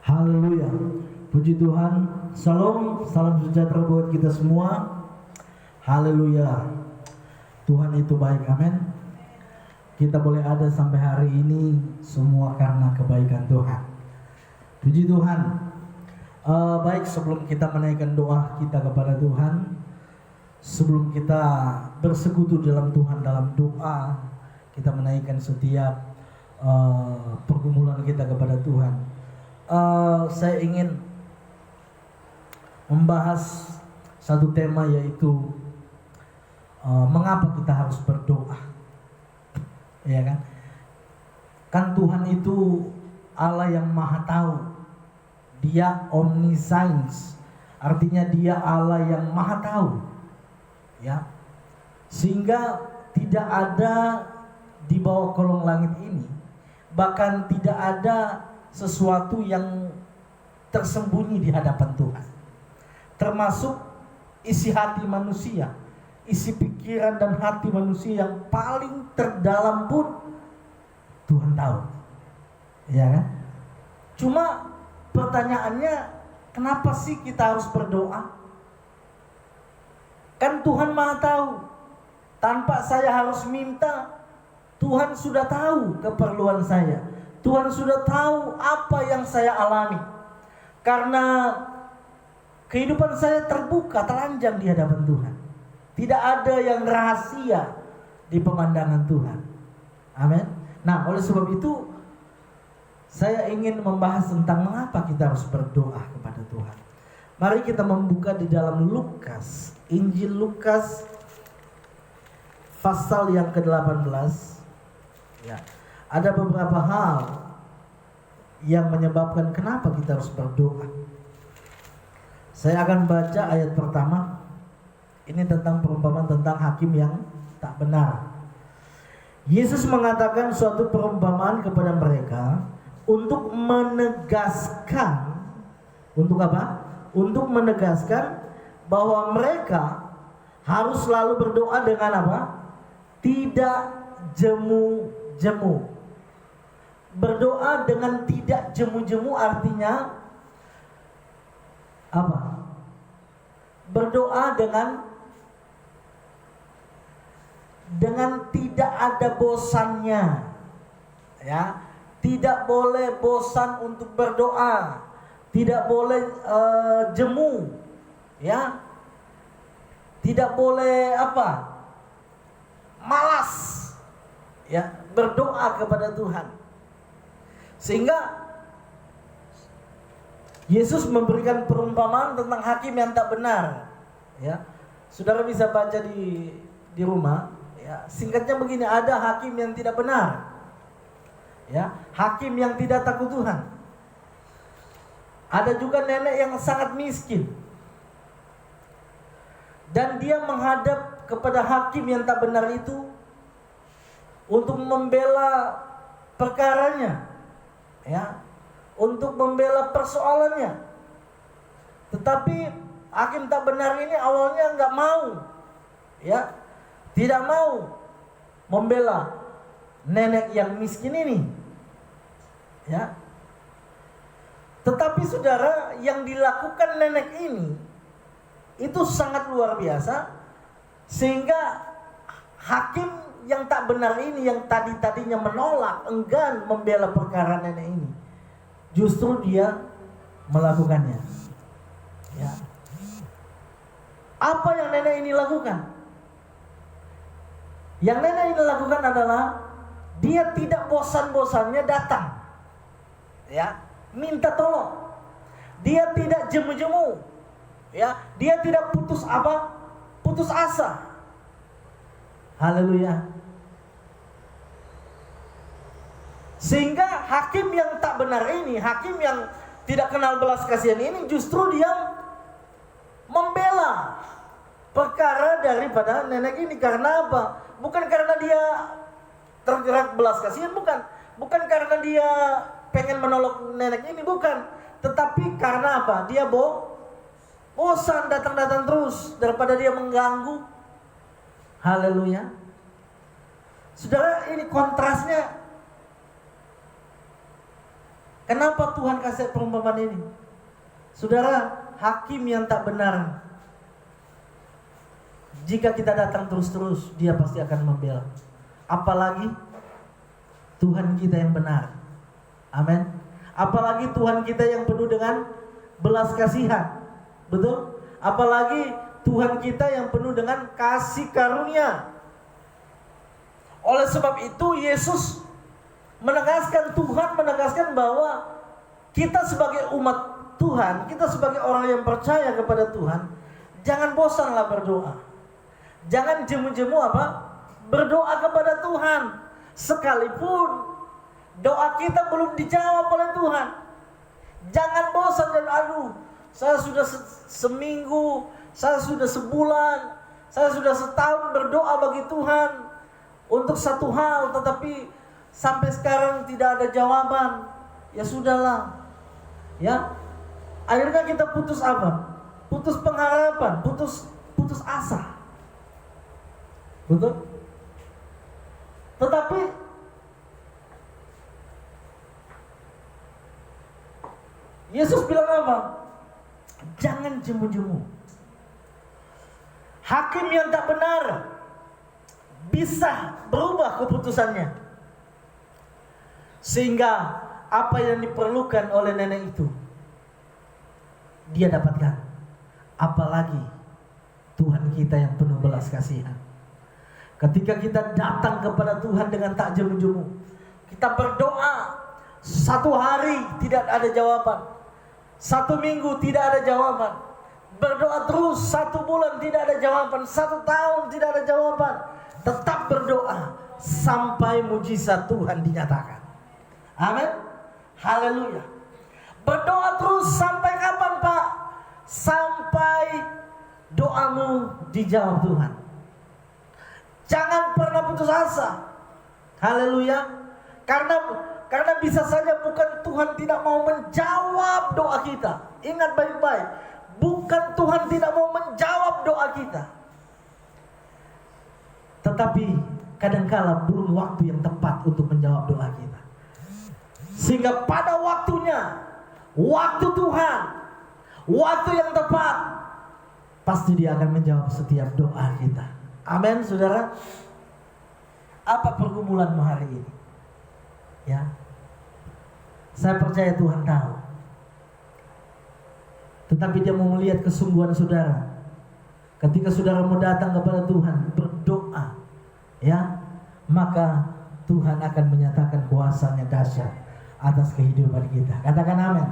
Haleluya. Puji Tuhan. Salam sejahtera buat kita semua. Haleluya. Tuhan itu baik. Amin. Kita boleh ada sampai hari ini semua karena kebaikan Tuhan. Puji Tuhan. Baik, sebelum kita menaikkan doa kita kepada Tuhan, sebelum kita bersekutu dalam Tuhan dalam doa, kita menaikkan setiap pergumulan kita kepada Tuhan. Saya ingin membahas satu tema, yaitu mengapa kita harus berdoa, ya kan? Kan Tuhan itu Allah yang Maha Tahu, Dia omniscience, artinya Dia Allah yang Maha Tahu, ya, sehingga tidak ada di bawah kolong langit ini, bahkan tidak ada sesuatu yang tersembunyi di hadapan Tuhan, termasuk isi hati manusia, isi pikiran dan hati manusia yang paling terdalam pun Tuhan tahu, ya kan? Cuma pertanyaannya, kenapa sih kita harus berdoa? Kan Tuhan Maha Tahu, tanpa saya harus minta, Tuhan sudah tahu keperluan saya. Tuhan sudah tahu apa yang saya alami. Karena kehidupan saya terbuka, telanjang di hadapan Tuhan. Tidak ada yang rahasia di pemandangan Tuhan. Amin. Nah, oleh sebab itu saya ingin membahas tentang mengapa kita harus berdoa kepada Tuhan. Mari kita membuka di dalam Lukas, Injil Lukas pasal yang ke-18. Ya. Ada beberapa hal yang menyebabkan kenapa kita harus berdoa. Saya akan baca ayat pertama. Ini tentang perumpamaan tentang hakim yang tak benar. Yesus mengatakan suatu perumpamaan kepada mereka untuk menegaskan, untuk apa? Untuk menegaskan bahwa mereka harus selalu berdoa dengan apa? Tidak jemu-jemu. Berdoa dengan tidak jemu-jemu artinya apa? Berdoa dengan tidak ada bosannya, ya. Tidak boleh bosan untuk berdoa, tidak boleh jemu, ya. Tidak boleh apa? Malas, ya, berdoa kepada Tuhan. Sehingga Yesus memberikan perumpamaan tentang hakim yang tak benar, ya. Saudara bisa baca di rumah, ya. Singkatnya begini, ada hakim yang tidak benar, ya, hakim yang tidak takut Tuhan. Ada juga nenek yang sangat miskin, dan dia menghadap kepada hakim yang tak benar itu untuk membela perkaranya, ya, untuk membela persoalannya. Tetapi hakim tak benar ini awalnya nggak mau, ya, tidak mau membela nenek yang miskin ini, ya. Tetapi saudara, yang dilakukan nenek ini itu sangat luar biasa, sehingga hakim yang tak benar ini, yang tadinya menolak, enggan membela perkara nenek ini, justru dia melakukannya, ya. Apa yang nenek ini lakukan? Yang nenek ini lakukan adalah dia tidak bosan-bosannya datang, ya, minta tolong. Dia tidak jemu-jemu, ya, dia tidak putus asa. Haleluya. Sehingga hakim yang tak benar ini, hakim yang tidak kenal belas kasihan ini, justru dia membela perkara daripada nenek ini. Karena apa? Bukan karena dia tergerak belas kasihan, bukan karena dia pengen menolong nenek ini, bukan. Tetapi karena apa? Dia bosan datang-datang terus daripada dia mengganggu. Haleluya. Saudara, ini kontrasnya Kenapa Tuhan kasih perumpamaan ini? Saudara, hakim yang tak benar, jika kita datang terus-terus, dia pasti akan membela. Apalagi Tuhan kita yang benar. Amin. Apalagi Tuhan kita yang penuh dengan belas kasihan. Betul? Apalagi Tuhan kita yang penuh dengan kasih karunia. Oleh sebab itu Yesus menegaskan, Tuhan menegaskan bahwa kita sebagai umat Tuhan, kita sebagai orang yang percaya kepada Tuhan, jangan bosanlah berdoa. Jangan jemu-jemu berdoa kepada Tuhan. Sekalipun doa kita belum dijawab oleh Tuhan, jangan bosan dan saya sudah seminggu, saya sudah sebulan, saya sudah setahun berdoa bagi Tuhan untuk satu hal, tetapi sampai sekarang tidak ada jawaban. Ya sudahlah, ya. Akhirnya kita putus putus pengharapan, putus asa. Betul? Tetapi Yesus bilang apa? Jangan jemu-jemu. Hakim yang tak benar bisa berubah keputusannya, sehingga apa yang diperlukan oleh nenek itu dia dapatkan. Apalagi Tuhan kita yang penuh belas kasihan. Ketika kita datang kepada Tuhan dengan tak jemu-jemu, kita berdoa, satu hari tidak ada jawaban, satu minggu tidak ada jawaban, berdoa terus, satu bulan tidak ada jawaban, satu tahun tidak ada jawaban, tetap berdoa sampai mujizat Tuhan dinyatakan. Amin. Haleluya. Berdoa terus sampai kapan, Pak? Sampai doamu dijawab Tuhan. Jangan pernah putus asa. Haleluya. Karena bisa saja bukan Tuhan tidak mau menjawab doa kita. Ingat baik-baik, bukan Tuhan tidak mau menjawab doa kita, tetapi kadangkala belum waktu yang tepat untuk menjawab doa kita. Sehingga pada waktunya, waktu Tuhan, waktu yang tepat, pasti Dia akan menjawab setiap doa kita. Amin, saudara. Apa pergumulanmu hari ini? Ya, saya percaya Tuhan tahu. Tetapi Dia mau melihat kesungguhan saudara. Ketika saudara mau datang kepada Tuhan berdoa, ya, maka Tuhan akan menyatakan kuasa-Nya dahsyat atas kehidupan kita. Katakan amin.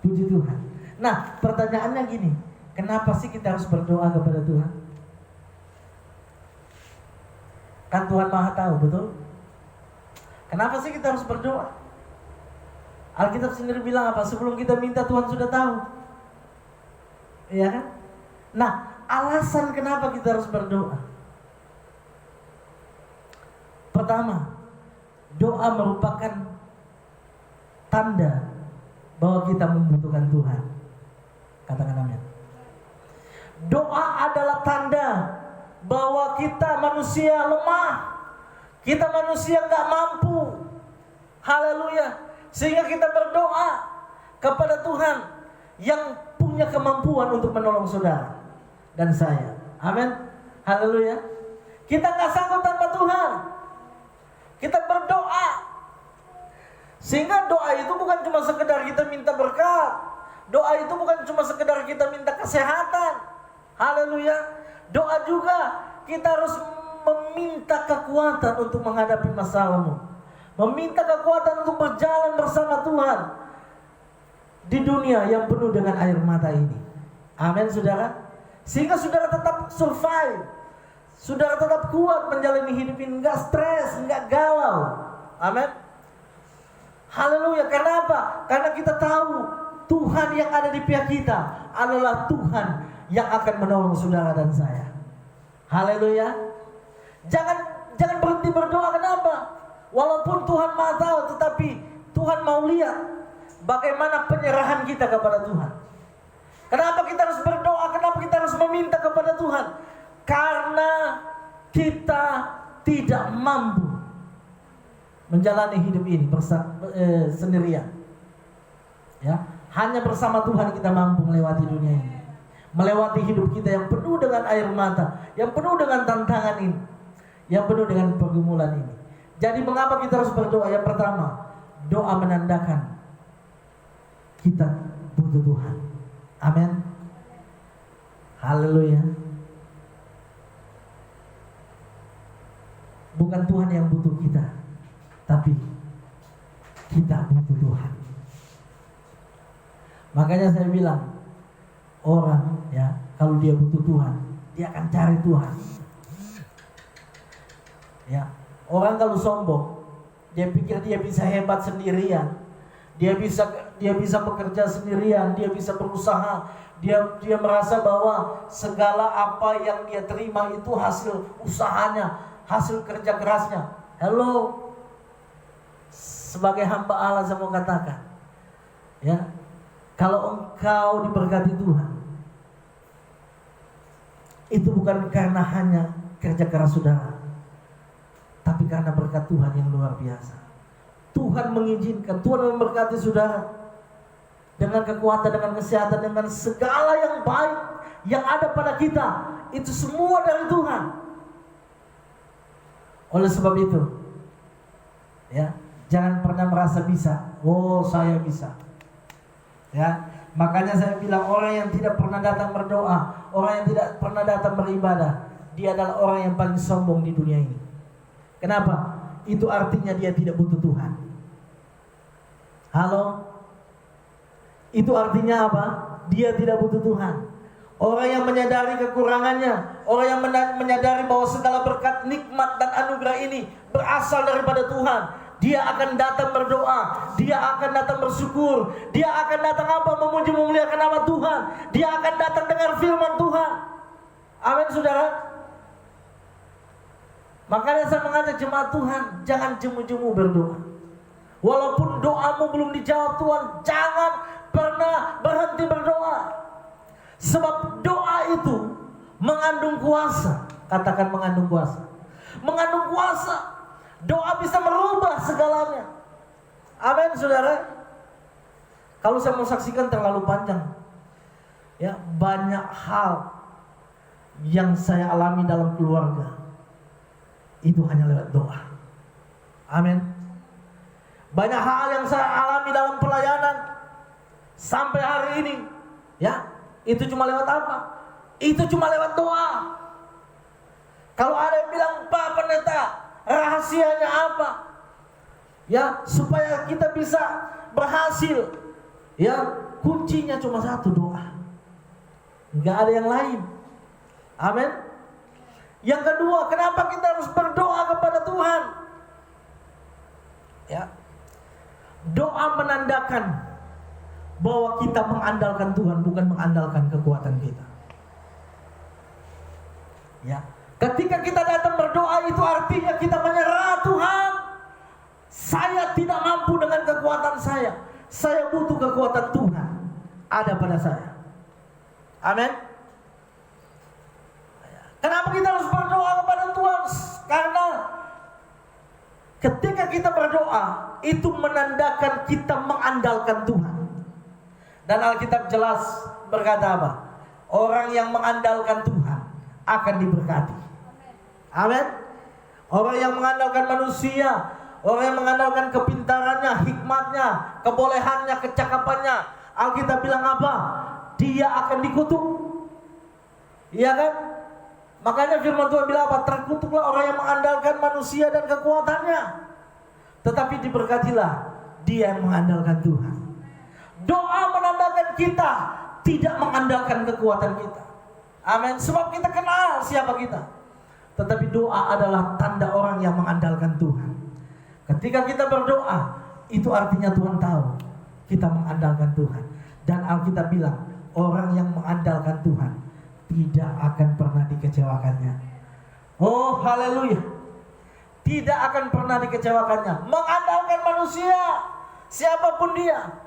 Puji Tuhan. Nah, pertanyaannya gini, kenapa sih kita harus berdoa kepada Tuhan? Kan Tuhan Maha tahu, betul? Kenapa sih kita harus berdoa? Alkitab sendiri bilang apa? Sebelum kita minta, Tuhan sudah tahu. Iya kan? Nah, alasan kenapa kita harus berdoa. Pertama, doa merupakan tanda bahwa kita membutuhkan Tuhan. Katakan amin. Doa adalah tanda bahwa kita manusia lemah, kita manusia gak mampu. Haleluya. Sehingga kita berdoa kepada Tuhan yang punya kemampuan untuk menolong saudara dan saya. Amin. Haleluya. Kita gak sanggup tanpa Tuhan. Kita berdoa, sehingga doa itu bukan cuma sekedar kita minta berkat. Doa itu bukan cuma sekedar kita minta kesehatan. Haleluya. Doa juga kita harus meminta kekuatan untuk menghadapi masalahmu, meminta kekuatan untuk berjalan bersama Tuhan di dunia yang penuh dengan air mata ini. Amin, saudara. Sehingga saudara tetap survive, saudara tetap kuat menjalani hidup ini, enggak stres, enggak galau. Amin. Haleluya. Kenapa? Karena kita tahu Tuhan yang ada di pihak kita adalah Tuhan yang akan menolong saudara dan saya. Haleluya. Jangan berhenti berdoa. Kenapa? Walaupun Tuhan Maha tahu, tetapi Tuhan mau lihat bagaimana penyerahan kita kepada Tuhan. Kenapa kita harus berdoa? Kenapa kita harus meminta kepada Tuhan? Karena kita tidak mampu menjalani hidup ini sendirian. Ya, hanya bersama Tuhan kita mampu melewati dunia ini. Melewati hidup kita yang penuh dengan air mata, yang penuh dengan tantangan ini, yang penuh dengan pergumulan ini. Jadi mengapa kita harus berdoa? Yang pertama, doa menandakan kita butuh Tuhan. Amin. Haleluya. Bukan Tuhan yang butuh kita, tapi kita butuh Tuhan. Makanya saya bilang, orang ya kalau dia butuh Tuhan, dia akan cari Tuhan. Ya, orang kalau sombong, dia pikir dia bisa hebat sendirian, dia bisa bekerja sendirian, dia bisa berusaha, dia merasa bahwa segala apa yang dia terima itu hasil usahanya, hasil kerja kerasnya. Hello, sebagai hamba Allah saya mau katakan, ya, kalau engkau diberkati Tuhan, itu bukan karena hanya kerja keras saudara, tapi karena berkat Tuhan yang luar biasa. Tuhan mengizinkan, Tuhan memberkati saudara dengan kekuatan, dengan kesehatan, dengan segala yang baik yang ada pada kita. Itu semua dari Tuhan. Oleh sebab itu, ya, jangan pernah merasa bisa. Oh, saya bisa. Ya, makanya saya bilang orang yang tidak pernah datang berdoa, orang yang tidak pernah datang beribadah, dia adalah orang yang paling sombong di dunia ini. Kenapa? Itu artinya dia tidak butuh Tuhan. Halo? Itu artinya apa? Dia tidak butuh Tuhan. Orang yang menyadari kekurangannya, orang yang menyadari bahwa segala berkat, nikmat dan anugerah ini berasal daripada Tuhan, dia akan datang berdoa, dia akan datang bersyukur, dia akan datang apa? Memuji memuliakan nama Tuhan, dia akan datang dengar firman Tuhan. Amin saudara. Makanya saya mengajak jemaat Tuhan, jangan jemu-jemu berdoa. Walaupun doamu belum dijawab Tuhan, jangan pernah berhenti berdoa. Sebab doa itu mengandung kuasa. Katakan mengandung kuasa. Mengandung kuasa. Doa bisa merubah segalanya. Amin saudara. Kalau saya mau saksikan terlalu panjang, ya, banyak hal yang saya alami dalam keluarga itu hanya lewat doa. Amin. Banyak hal yang saya alami dalam pelayanan sampai hari ini, ya, itu cuma lewat apa? Itu cuma lewat doa. Kalau ada yang bilang, Pak Pendeta, rahasianya apa? Ya, supaya kita bisa berhasil, ya, kuncinya cuma satu, doa. Enggak ada yang lain. Amin. Yang kedua, kenapa kita harus berdoa kepada Tuhan? Ya, doa menandakan bahwa kita mengandalkan Tuhan, bukan mengandalkan kekuatan kita. Ya, ketika kita datang berdoa itu artinya kita menyerah. Tuhan, saya tidak mampu dengan kekuatan saya butuh kekuatan Tuhan ada pada saya. Amin. Kenapa kita harus berdoa kepada Tuhan? Karena ketika kita berdoa itu menandakan kita mengandalkan Tuhan. Dan Alkitab jelas berkata apa? Orang yang mengandalkan Tuhan akan diberkati. Amin. Orang yang mengandalkan manusia, orang yang mengandalkan kepintarannya, hikmatnya, kebolehannya, kecakapannya, Alkitab bilang apa? Dia akan dikutuk. Iya kan? Makanya firman Tuhan bilang apa? Terkutuklah orang yang mengandalkan manusia dan kekuatannya, tetapi diberkatilah dia yang mengandalkan Tuhan. Doa menandakan kita tidak mengandalkan kekuatan kita. Amin. Sebab kita kenal siapa kita. Tetapi doa adalah tanda orang yang mengandalkan Tuhan. Ketika kita berdoa, itu artinya Tuhan tahu kita mengandalkan Tuhan. Dan Alkitab bilang, orang yang mengandalkan Tuhan tidak akan pernah dikecewakannya. Oh, haleluya. Tidak akan pernah dikecewakannya. Mengandalkan manusia, siapapun dia,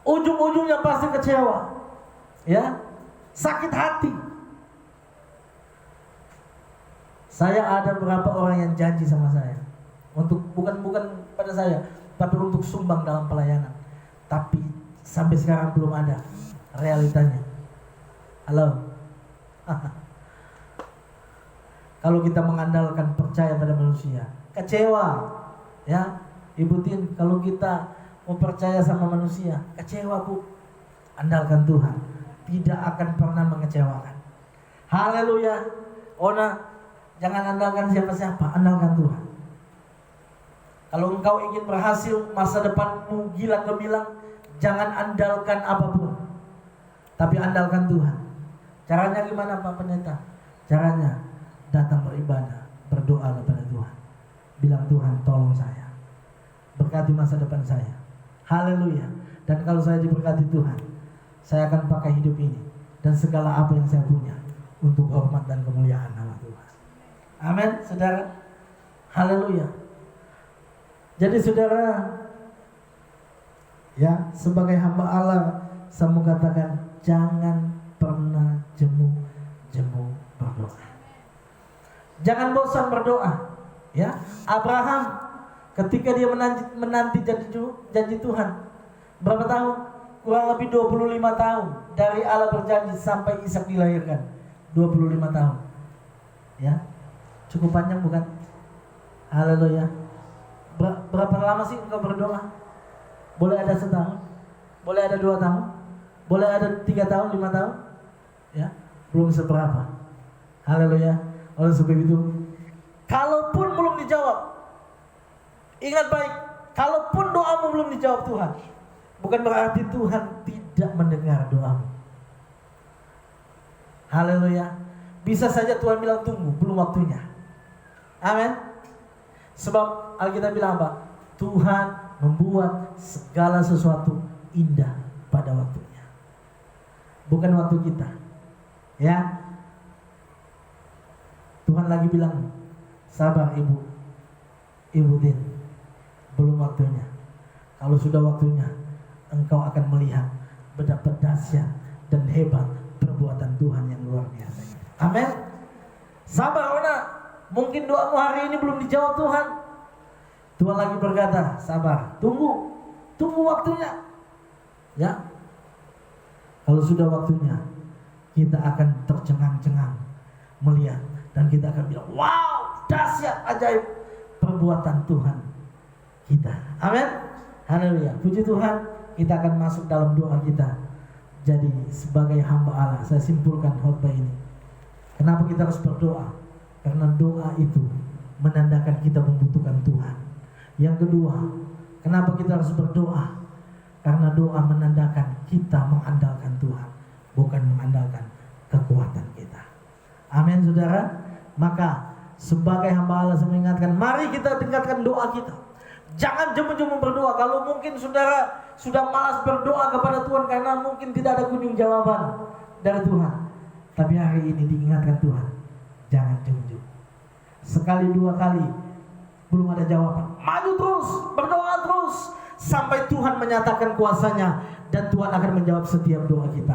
ujung-ujungnya pasti kecewa. Ya, sakit hati. Saya ada beberapa orang yang janji sama saya untuk bukan pada saya, tapi untuk sumbang dalam pelayanan. Tapi Sampai sekarang belum ada realitanya. Halo. Kalau kita mengandalkan percaya pada manusia, kecewa. Ya, Ibu Tin, kalau kita mau percaya sama manusia, kecewa Bu. Andalkan Tuhan, tidak akan pernah mengecewakan. Haleluya. Ona, jangan andalkan siapa-siapa, andalkan Tuhan. Kalau engkau ingin berhasil, masa depanmu gilang gemilang, jangan andalkan apapun, tapi andalkan Tuhan. Caranya gimana Pak Pendeta? Caranya datang beribadah, berdoa kepada Tuhan. Bilang, Tuhan tolong saya, berkati masa depan saya. Haleluya. Dan kalau saya diberkati Tuhan, saya akan pakai hidup ini dan segala apa yang saya punya untuk hormat dan kemuliaan nama Tuhan. Amin, saudara. Haleluya. Jadi saudara, ya, sebagai hamba Allah, saya mau katakan jangan pernah jemu berdoa. Jangan bosan berdoa. Ya, Abraham ketika dia menanti janji Tuhan, berapa tahun? Kurang lebih 25 tahun dari Allah berjanji sampai Ishak dilahirkan. 25 tahun. Ya, cukup panjang bukan? Haleluya. Berapa lama sih engkau berdoa? Boleh ada setahun, boleh ada 2 tahun, boleh ada 3 tahun, 5 tahun, ya, belum seberapa. Haleluya. Oleh sebab itu, kalaupun belum dijawab, ingat baik, kalaupun doamu belum dijawab Tuhan, bukan berarti Tuhan tidak mendengar doamu. Haleluya. Bisa saja Tuhan bilang tunggu, belum waktunya. Amin. Sebab Alkitab bilang apa? Tuhan membuat segala sesuatu indah pada waktunya, bukan waktu kita. Ya, Tuhan lagi bilang, sabar Ibu Din, belum waktunya. Kalau sudah waktunya, engkau akan melihat betapa dahsyat dan hebat perbuatan Tuhan yang luar biasa. Amin. Sabar Ona, mungkin doamu hari ini belum dijawab Tuhan. Tuhan lagi berkata, sabar, tunggu waktunya. Ya, kalau sudah waktunya, kita akan tercengang-cengang melihat, dan kita akan bilang, wow, dahsyat, ajaib perbuatan Tuhan kita. Amin. Haleluya. Puji Tuhan. Kita akan masuk dalam doa kita. Jadi sebagai hamba Allah, saya simpulkan khotbah ini. Kenapa kita harus berdoa? Karena doa itu menandakan kita membutuhkan Tuhan. Yang kedua, kenapa kita harus berdoa? Karena doa menandakan kita mengandalkan Tuhan, bukan mengandalkan kekuatan kita. Amin, saudara. Maka sebagai hamba Allah, saya mengingatkan, mari kita tingkatkan doa kita. Jangan jemu-jemu berdoa. Kalau mungkin saudara sudah malas berdoa kepada Tuhan karena mungkin tidak ada kunjung jawaban dari Tuhan, tapi hari ini diingatkan Tuhan, jangan jemu-jemu. Sekali 2 kali belum ada jawaban, maju terus, berdoa terus sampai Tuhan menyatakan kuasanya, dan Tuhan akan menjawab setiap doa kita.